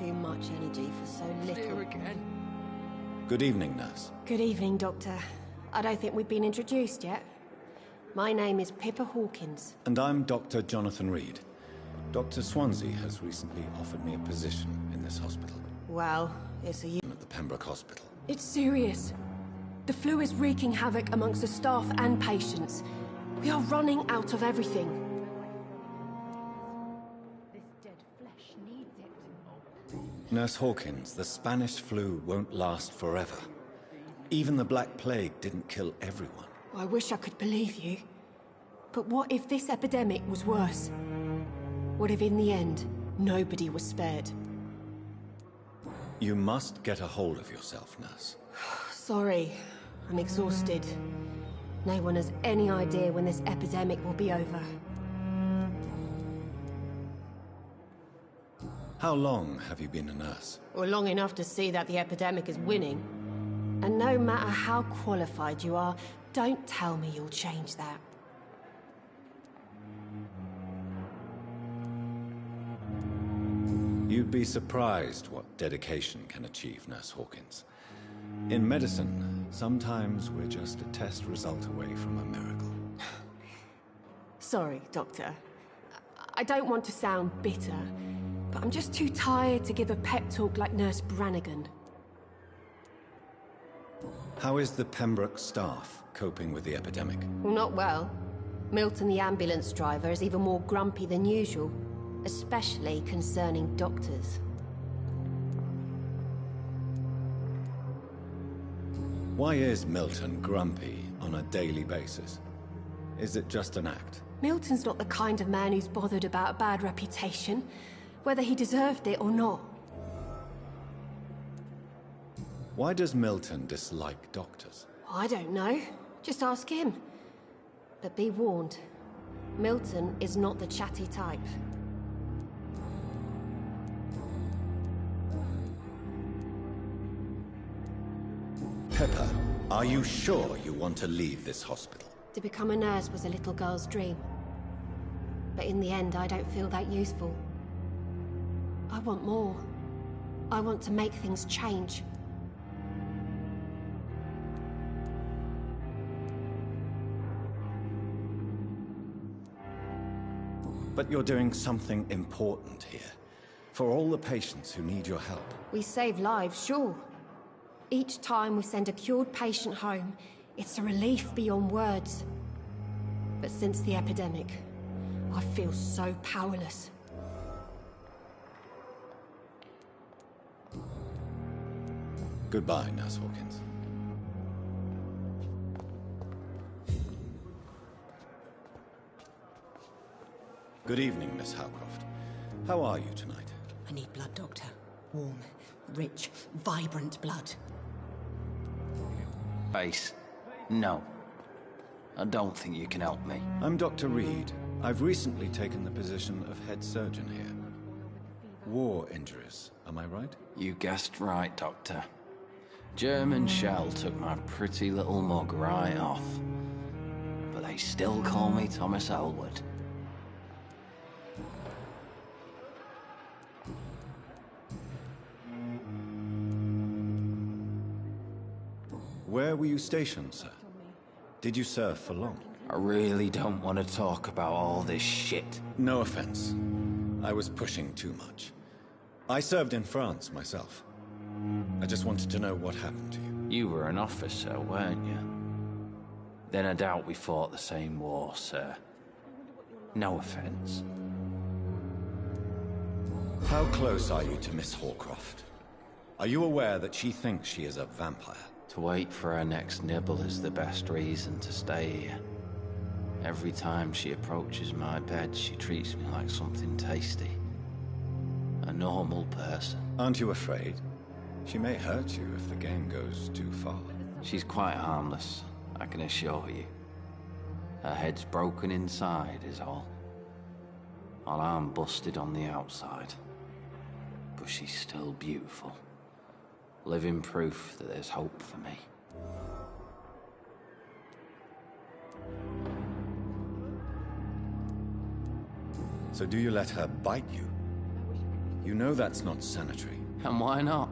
Too much energy for so little. Here again. Good evening, nurse. Good evening, Doctor. I don't think we've been introduced yet. My name is Pippa Hawkins. And I'm Dr. Jonathan Reed. Dr. Swansea has recently offered me a position in this hospital. Well, it's a... At the Pembroke Hospital. It's serious. The flu is wreaking havoc amongst the staff and patients. We are running out of everything. This dead flesh needs it. Nurse Hawkins, the Spanish flu won't last forever. Even the Black Plague didn't kill everyone. I wish I could believe you. But what if this epidemic was worse? What if in the end, nobody was spared? You must get a hold of yourself, nurse. Sorry, I'm exhausted. No one has any idea when this epidemic will be over. How long have you been a nurse? Well, long enough to see that the epidemic is winning. And no matter how qualified you are, don't tell me you'll change that. You'd be surprised what dedication can achieve, Nurse Hawkins. In medicine, sometimes we're just a test result away from a miracle. Sorry, Doctor. I don't want to sound bitter, but I'm just too tired to give a pep talk like Nurse Brannigan. How is the Pembroke staff coping with the epidemic? Well, not well. Milton, the ambulance driver, is even more grumpy than usual, especially concerning doctors. Why is Milton grumpy on a daily basis? Is it just an act? Milton's not the kind of man who's bothered about a bad reputation, whether he deserved it or not. Why does Milton dislike doctors? I don't know. Just ask him. But be warned, Milton is not the chatty type. Pepper, are you sure you want to leave this hospital? To become a nurse was a little girl's dream. But in the end, I don't feel that useful. I want more. I want to make things change. But you're doing something important here. For all the patients who need your help. We save lives, sure. Each time we send a cured patient home, it's a relief beyond words. But since the epidemic, I feel so powerless. Goodbye, Nurse Hawkins. Good evening, Miss Howcroft. How are you tonight? I need blood, Doctor. Warm, rich, vibrant blood. Ace. No. I don't think you can help me. I'm Dr. Reed. I've recently taken the position of head surgeon here. War injuries, am I right? You guessed right, Doctor. German shell took my pretty little mug right off. But they still call me Thomas Elwood. Where were you stationed, sir? Did you serve for long? I really don't want to talk about all this shit. No offense. I was pushing too much. I served in France myself. I just wanted to know what happened to you. You were an officer, weren't you? Then I doubt we fought the same war, sir. No offense. How close are you to Miss Hawcroft? Are you aware that she thinks she is a vampire? To wait for her next nibble is the best reason to stay here. Every time she approaches my bed, she treats me like something tasty. A normal person. Aren't you afraid? She may hurt you if the game goes too far. She's quite harmless, I can assure you. Her head's broken inside is all. Her arm busted on the outside. But she's still beautiful. Living proof that there's hope for me. So do you let her bite you? You know that's not sanitary. And why not?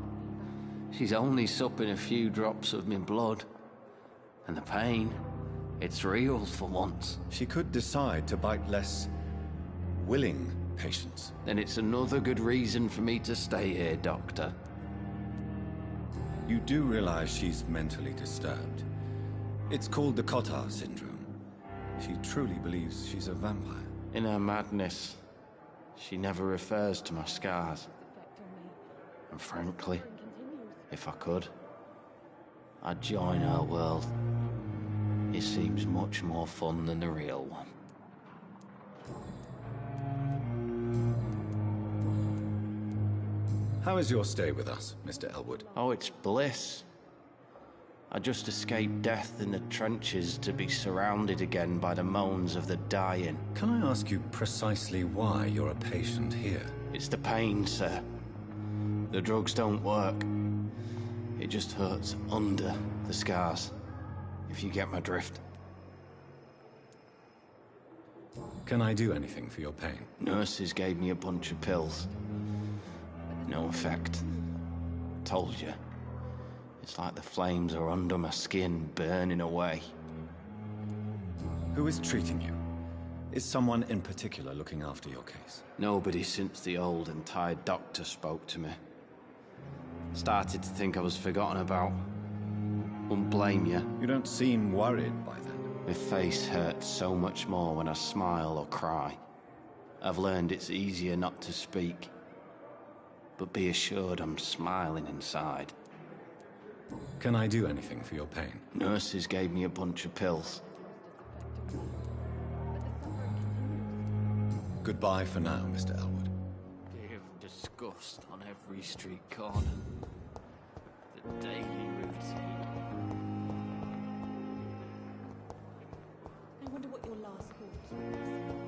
She's only supping a few drops of my blood. And the pain, it's real for once. She could decide to bite less willing patients. Then it's another good reason for me to stay here, Doctor. You do realize she's mentally disturbed. It's called the Cotard syndrome. She truly believes she's a vampire. In her madness, she never refers to my scars. And frankly, if I could, I'd join her world. It seems much more fun than the real one. How is your stay with us, Mr. Elwood? Oh, it's bliss. I just escaped death in the trenches to be surrounded again by the moans of the dying. Can I ask you precisely why you're a patient here? It's the pain, sir. The drugs don't work. It just hurts under the scars, if you get my drift. Can I do anything for your pain? Nurses gave me a bunch of pills. No effect. Told you. It's like the flames are under my skin, burning away. Who is treating you? Is someone in particular looking after your case? Nobody since the old and tired doctor spoke to me. Started to think I was forgotten about. Wouldn't blame you. You don't seem worried by that. My face hurts so much more when I smile or cry. I've learned it's easier not to speak. But be assured I'm smiling inside. Can I do anything for your pain? Nurses gave me a bunch of pills. Goodbye for now, Mr. Elwood. Day of disgust on every street corner. The daily routine. I wonder what your last thoughts were.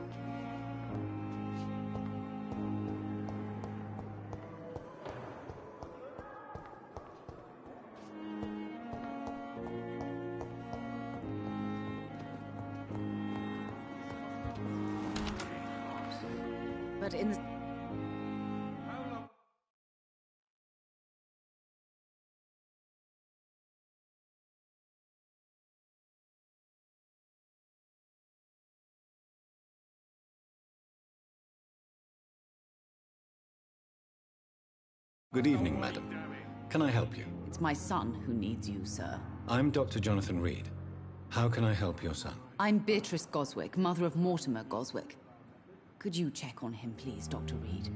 But in the... Good evening, madam. Can I help you? It's my son who needs you, sir. I'm Dr. Jonathan Reed. How can I help your son? I'm Beatrice Goswick, mother of Mortimer Goswick. Could you check on him, please, Dr. Reed?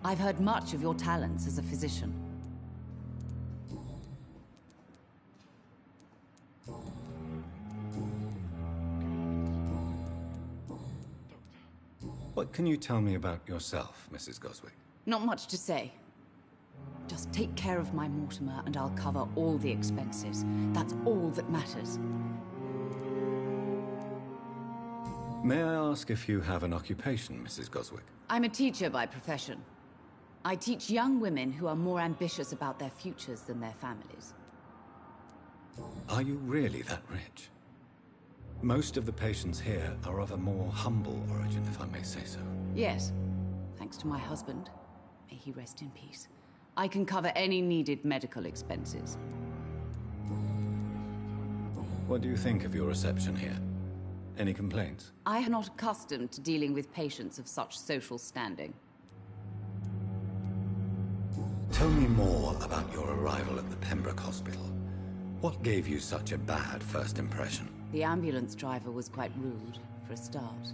I've heard much of your talents as a physician. What can you tell me about yourself, Mrs. Goswick? Not much to say. Just take care of my Mortimer and I'll cover all the expenses. That's all that matters. May I ask if you have an occupation, Mrs. Goswick? I'm a teacher by profession. I teach young women who are more ambitious about their futures than their families. Are you really that rich? Most of the patients here are of a more humble origin, if I may say so. Yes, thanks to my husband. May he rest in peace. I can cover any needed medical expenses. What do you think of your reception here? Any complaints? I am not accustomed to dealing with patients of such social standing. Tell me more about your arrival at the Pembroke Hospital. What gave you such a bad first impression? The ambulance driver was quite rude, for a start.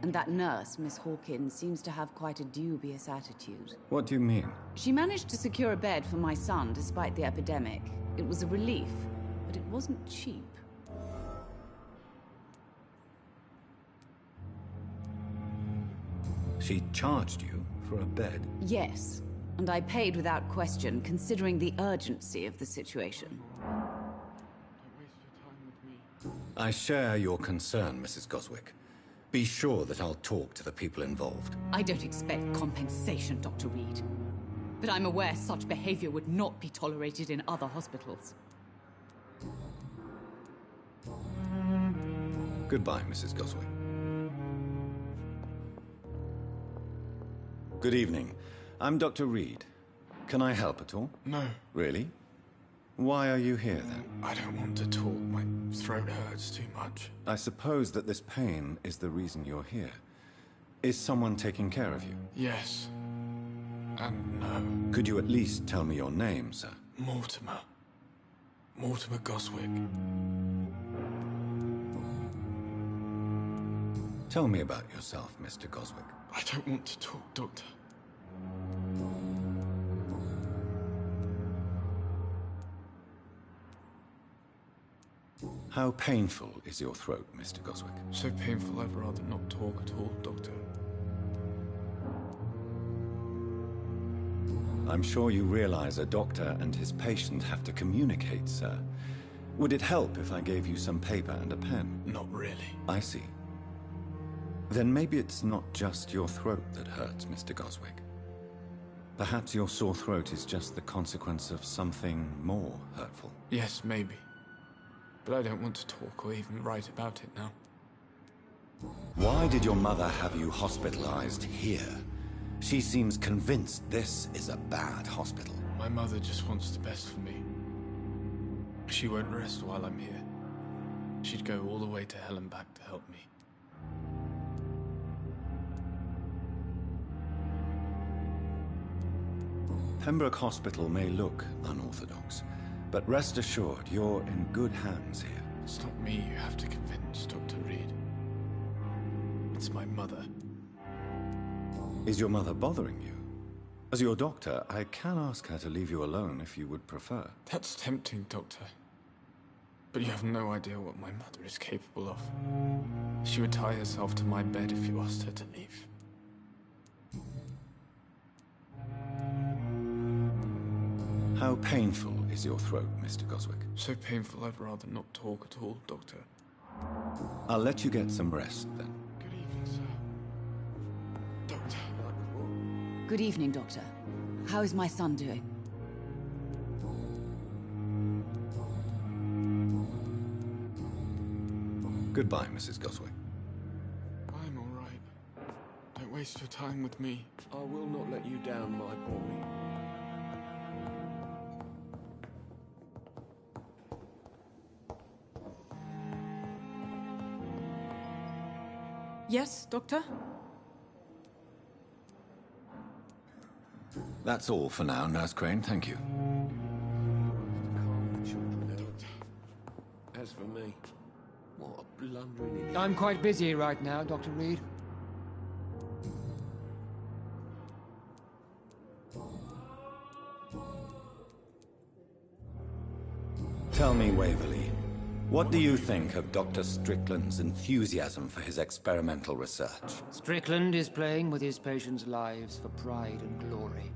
And that nurse, Miss Hawkins, seems to have quite a dubious attitude. What do you mean? She managed to secure a bed for my son despite the epidemic. It was a relief, but it wasn't cheap. She charged you for a bed? Yes, and I paid without question, considering the urgency of the situation. I share your concern, Mrs. Goswick. Be sure that I'll talk to the people involved. I don't expect compensation, Dr. Reed. But I'm aware such behavior would not be tolerated in other hospitals. Goodbye, Mrs. Goswick. Good evening. I'm Dr. Reed. Can I help at all? No, Really? Why are you here, then? I don't want to talk. My throat hurts too much. I suppose that this pain is the reason you're here. Is someone taking care of you? Yes. And no. Could you at least tell me your name, sir? Mortimer. Mortimer Goswick. Tell me about yourself, Mr. Goswick. I don't want to talk, Doctor. How painful is your throat, Mr. Goswick? So painful I'd rather not talk at all, Doctor. I'm sure you realize a doctor and his patient have to communicate, sir. Would it help if I gave you some paper and a pen? Not really. I see. Then maybe it's not just your throat that hurts, Mr. Goswick. Perhaps your sore throat is just the consequence of something more hurtful. Yes, maybe. But I don't want to talk or even write about it now. Why did your mother have you hospitalized here? She seems convinced this is a bad hospital. My mother just wants the best for me. She won't rest while I'm here. She'd go all the way to hell and back to help me. Pembroke Hospital may look unorthodox, but rest assured you're in good hands here. It's not me you have to convince, Dr. Reed. It's my mother. Is your mother bothering you? As your doctor, I can ask her to leave you alone if you would prefer. That's tempting, Doctor. But you have no idea what my mother is capable of. She would tie herself to my bed if you asked her to leave. How painful is your throat, Mr. Goswick? So painful I'd rather not talk at all, Doctor. I'll let you get some rest, then. Good evening, sir. Doctor. Good evening, Doctor. How is my son doing? Goodbye, Mrs. Goswick. I'm all right. Don't waste your time with me. I will not let you down, my boy. Yes, Doctor? That's all for now, Nurse Crane. Thank you. Calm the children, Doctor. As for me, what a blundering idiot. I'm quite busy right now, Dr. Reed. Tell me, Waverly, what do you think of Dr. Strickland's enthusiasm for his experimental research? Strickland is playing with his patients' lives for pride and glory.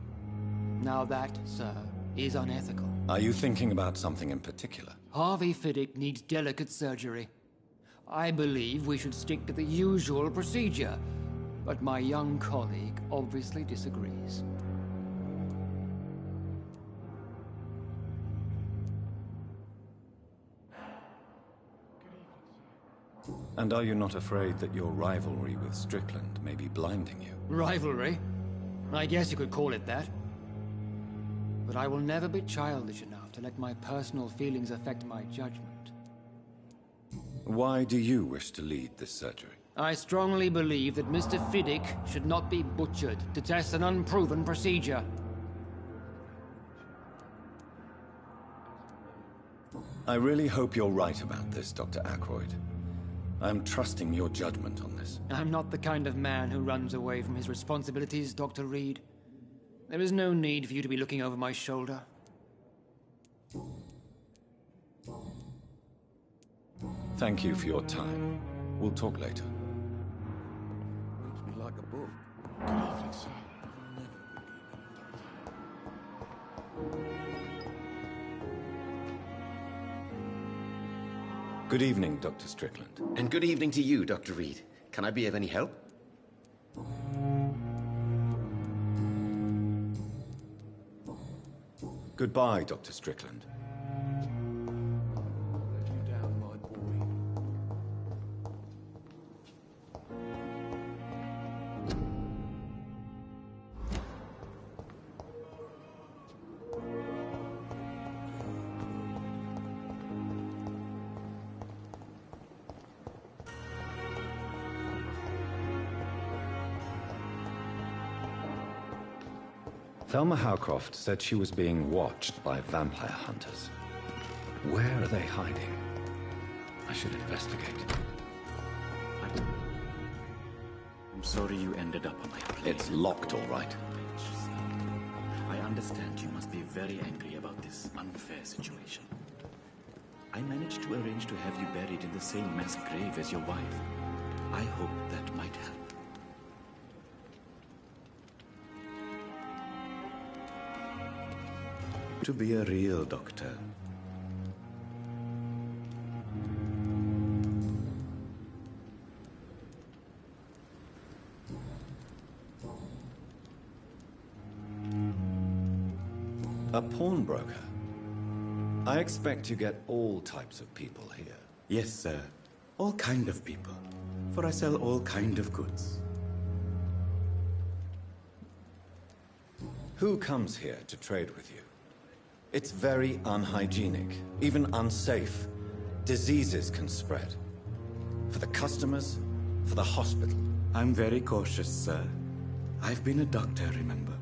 Now that, sir, is unethical. Are you thinking about something in particular? Harvey Fiddick needs delicate surgery. I believe we should stick to the usual procedure, but my young colleague obviously disagrees. And are you not afraid that your rivalry with Strickland may be blinding you? Rivalry? I guess you could call it that. But I will never be childish enough to let my personal feelings affect my judgment. Why do you wish to lead this surgery? I strongly believe that Mr. Fiddick should not be butchered to test an unproven procedure. I really hope you're right about this, Dr. Ackroyd. I'm trusting your judgment on this. I'm not the kind of man who runs away from his responsibilities, Dr. Reed. There is no need for you to be looking over my shoulder. Thank you for your time. We'll talk later. Reads me like a book. Good evening, sir. Good evening, Dr. Strickland. And good evening to you, Dr. Reed. Can I be of any help? Goodbye, Dr. Strickland. Let you down, my boy. Thelma Howcroft said she was being watched by vampire hunters. Where are they hiding? I should investigate. I'm sorry you ended up on my plane. It's locked, all right. I understand you must be very angry about this unfair situation. I managed to arrange to have you buried in the same mass grave as your wife. I hope that might help. To be a real doctor. A pawnbroker? I expect you get all types of people here. Yes, sir. All kind of people. For I sell all kind of goods. Who comes here to trade with you? It's very unhygienic, even unsafe. Diseases can spread. For the customers, for the hospital. I'm very cautious, sir. I've been a doctor, remember?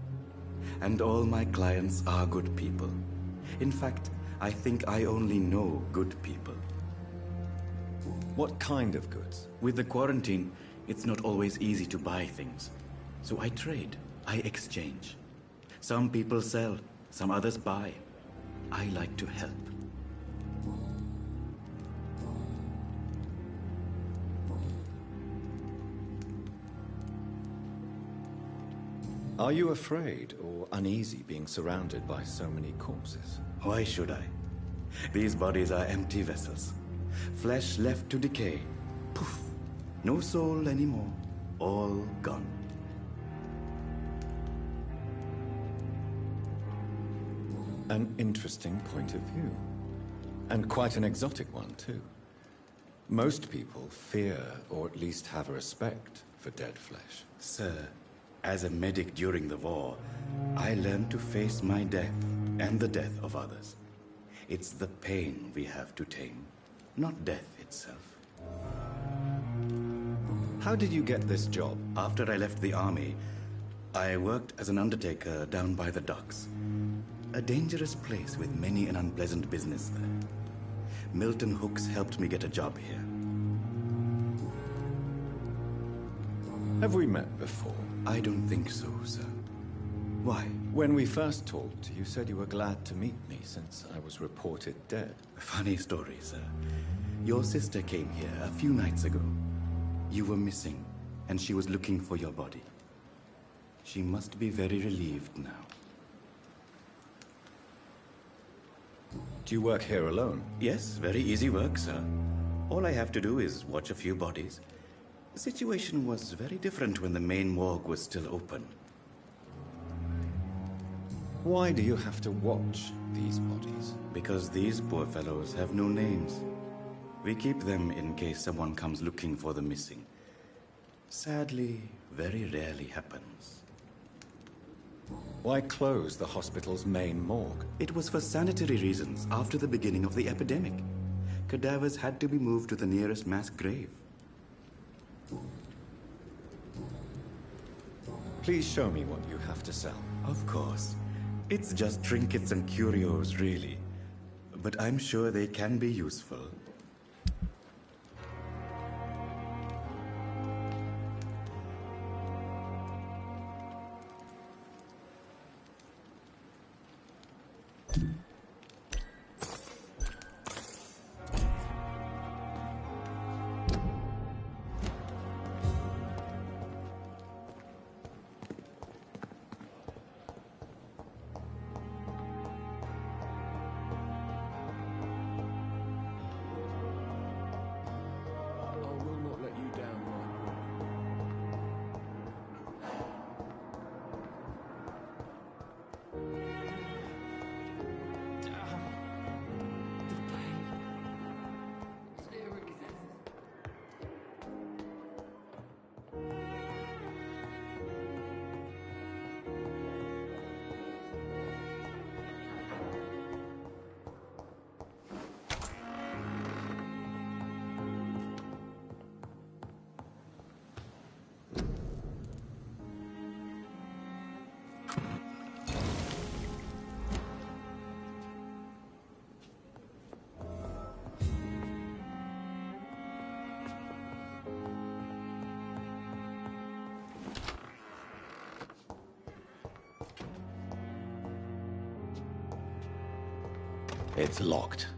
And all my clients are good people. In fact, I think I only know good people. What kind of goods? With the quarantine, it's not always easy to buy things. So I trade, I exchange. Some people sell, some others buy. I like to help. Are you afraid or uneasy being surrounded by so many corpses? Why should I? These bodies are empty vessels. Flesh left to decay. Poof. No soul anymore. All gone. An interesting point of view. And quite an exotic one, too. Most people fear, or at least have a respect, for dead flesh. Sir, as a medic during the war, I learned to face my death and the death of others. It's the pain we have to tame, not death itself. How did you get this job? After I left the army, I worked as an undertaker down by the docks. A dangerous place with many an unpleasant business there. Milton Hooks helped me get a job here. Have we met before? I don't think so, sir. Why? When we first talked, you said you were glad to meet me since I was reported dead. Funny story, sir. Your sister came here a few nights ago. You were missing, and she was looking for your body. She must be very relieved now. Do you work here alone? Yes, very easy work, sir. All I have to do is watch a few bodies. The situation was very different when the main morgue was still open. Why do you have to watch these bodies? Because these poor fellows have no names. We keep them in case someone comes looking for the missing. Sadly, very rarely happens. Why close the hospital's main morgue? It was for sanitary reasons after the beginning of the epidemic. Cadavers had to be moved to the nearest mass grave. Please show me what you have to sell. Of course. It's just trinkets and curios, really. But I'm sure they can be useful. It's locked.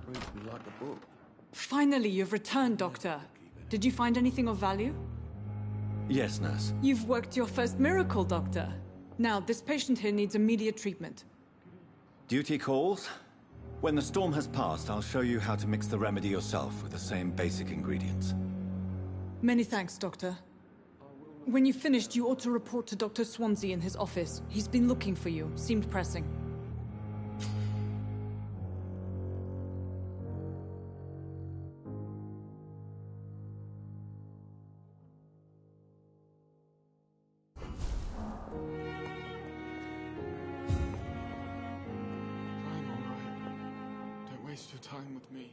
Reads me like a book. Finally, you've returned, Doctor. Did you find anything of value? Yes, nurse. You've worked your first miracle, Doctor. Now, this patient here needs immediate treatment. Duty calls. When the storm has passed, I'll show you how to mix the remedy yourself with the same basic ingredients. Many thanks, Doctor. When you've finished, you ought to report to Dr. Swansea in his office. He's been looking for you. Seemed pressing. I'm alright. Don't waste your time with me.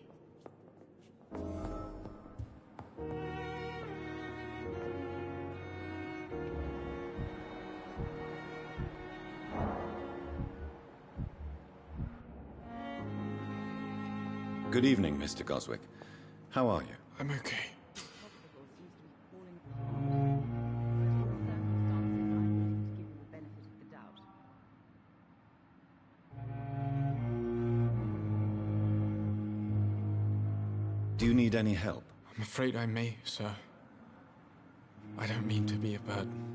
Good evening, Mr. Goswick. How are you? I'm okay. Do you need any help? I'm afraid I may, sir. I don't mean to be a burden.